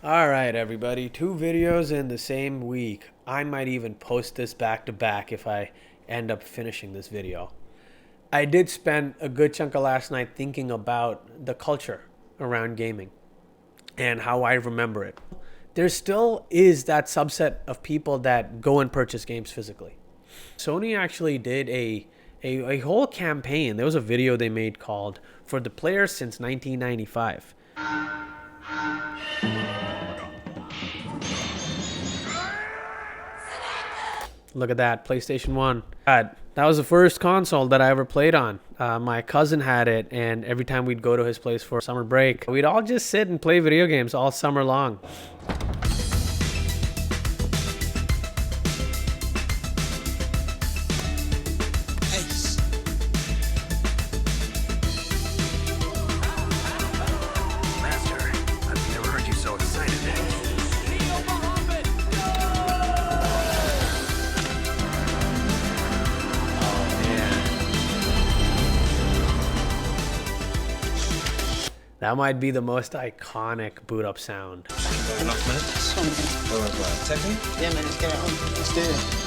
All right, everybody, 2 videos in the same week. I might even post this back to back if I end up finishing this video. I did spend a good chunk of last night thinking about the culture around gaming and how I remember it. There still is that subset of people that go and purchase games physically. Sony actually did a whole campaign. There was a video they made called "For the Players Since 1995." Look at that, PlayStation 1. God, that was the first console that I ever played on. My cousin had it, and every time we'd go to his place for summer break, we'd all just sit and play video games all summer long. That might be the most iconic boot up sound. Enough minutes? Technique? Yeah, man, let's get it on. Let's do it.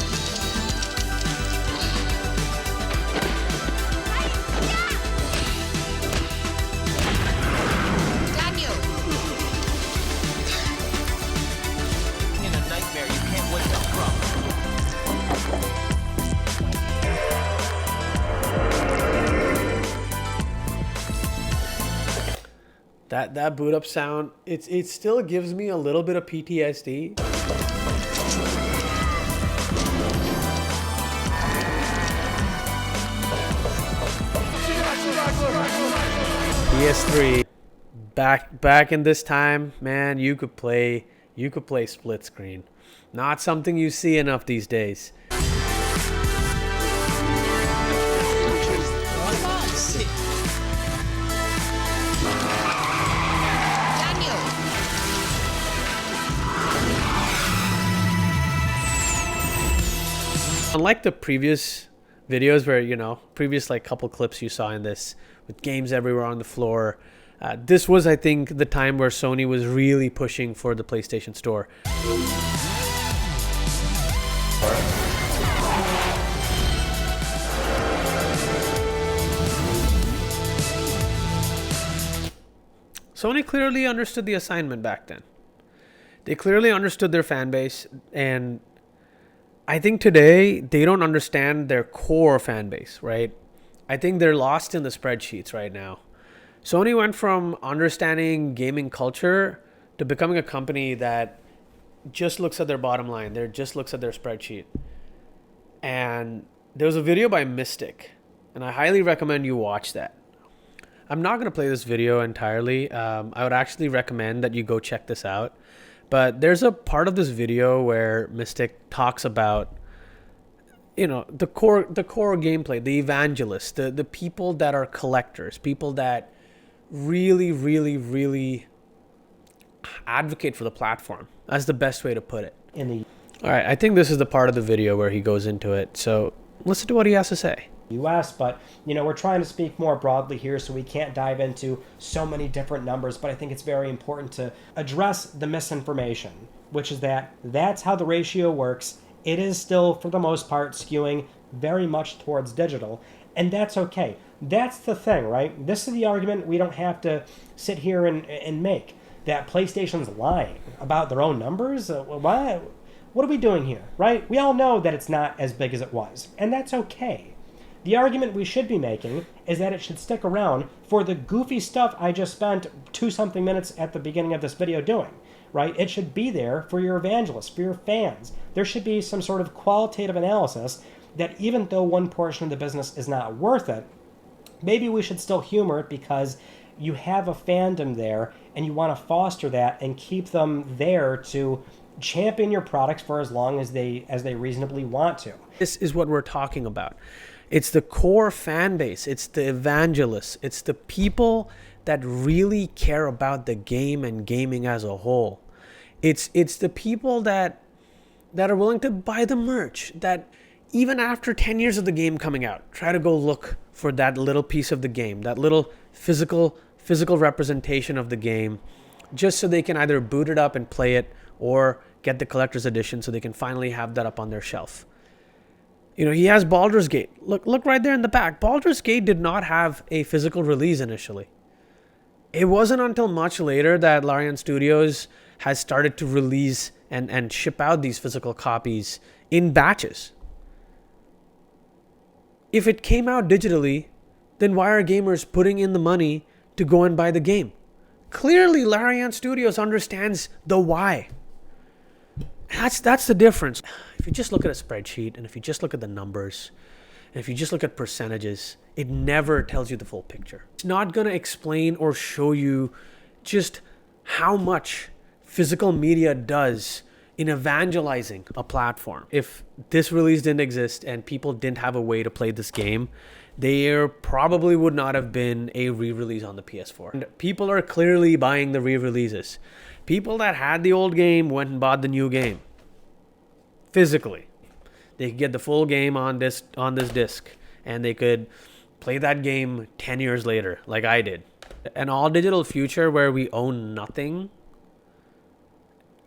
That boot up sound, it still gives me a little bit of PTSD. PS3, back in this time, man, you could play split screen. Not something you see enough these days. Unlike the previous videos where, previous like couple clips you saw in this with games everywhere on the floor, this was, I think, the time where Sony was really pushing for the PlayStation Store. Sony clearly understood the assignment back then. They clearly understood their fan base, and I think today they don't understand their core fan base, right? I think they're lost in the spreadsheets right now. Sony went from understanding gaming culture to becoming a company that just looks at their bottom line. They just looks at their spreadsheet. And there was a video by Mystic, and I highly recommend you watch that. I'm not going to play this video entirely. I would actually recommend that you go check this out. But there's a part of this video where Mystic talks about, the core gameplay, the evangelists, the people that are collectors, people that really, really, really advocate for the platform. That's the best way to put it. All right, I think this is the part of the video where he goes into it. So listen to what he has to say. US, but we're trying to speak more broadly here, so we can't dive into so many different numbers, but I think it's very important to address the misinformation, which is that's how the ratio works. It is still, for the most part, skewing very much towards digital, and that's okay. That's the thing, right? This is the argument we don't have to sit here and make, that PlayStation's lying about their own numbers. What are we doing here, right? We all know that it's not as big as it was, and that's okay. The argument we should be making is that it should stick around for the goofy stuff I just spent 2-something minutes at the beginning of this video doing, right? It should be there for your evangelists, for your fans. There should be some sort of qualitative analysis that even though one portion of the business is not worth it, maybe we should still humor it because you have a fandom there and you want to foster that and keep them there to champion your products for as long as they reasonably want to. This is what we're talking about. It's the core fan base. It's the evangelists. It's the people that really care about the game and gaming as a whole. It's the people that are willing to buy the merch, that even after 10 years of the game coming out, try to go look for that little piece of the game, that little physical representation of the game just so they can either boot it up and play it or get the collector's edition so they can finally have that up on their shelf. You know, he has Baldur's Gate. Look right there in the back. Baldur's Gate did not have a physical release initially. It wasn't until much later that Larian Studios has started to release and ship out these physical copies in batches. If it came out digitally, then why are gamers putting in the money to go and buy the game? Clearly, Larian Studios understands the why. That's the difference. If you just look at a spreadsheet, and if you just look at the numbers, and if you just look at percentages, it never tells you the full picture. It's not going to explain or show you just how much physical media does in evangelizing a platform. If this release didn't exist and people didn't have a way to play this game, there probably would not have been a re-release on the PS4. And people are clearly buying the re-releases. People that had the old game went and bought the new game physically. They could get the full game on this disc, and they could play that game 10 years later, like I did. An all-digital future where we own nothing,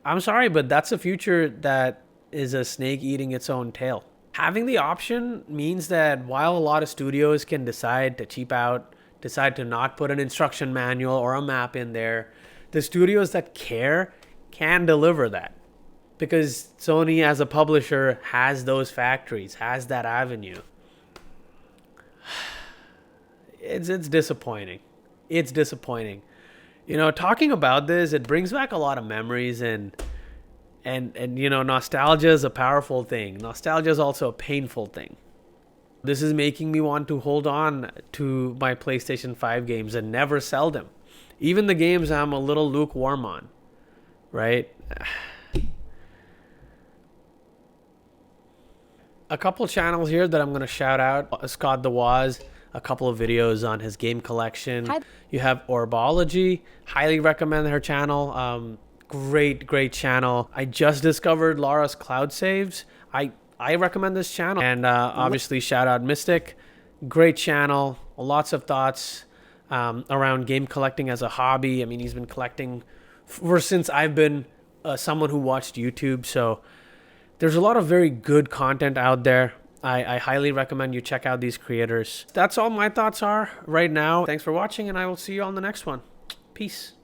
I'm sorry, but that's a future that is a snake eating its own tail. Having the option means that while a lot of studios can decide to cheap out, decide to not put an instruction manual or a map in there, the studios that care can deliver that. Because Sony as a publisher has those factories, has that avenue. It's disappointing. It's disappointing. You know, talking about this, it brings back a lot of memories, and you know, nostalgia is a powerful thing. Nostalgia is also a painful thing. This is making me want to hold on to my PlayStation 5 games and never sell them. Even the games I'm a little lukewarm on, right? A couple channels here that I'm going to shout out. Scott the Waz, a couple of videos on his game collection. Hi. You have Orbology. Highly recommend her channel. Great channel. I just discovered Laura's Cloud Saves. I recommend this channel. And obviously shout out Mystic. Great channel. Lots of thoughts around game collecting as a hobby. I mean, he's been collecting since I've been someone who watched YouTube. So there's a lot of very good content out there. I highly recommend you check out these creators. That's all my thoughts are right now. Thanks for watching, and I will see you on the next one. Peace.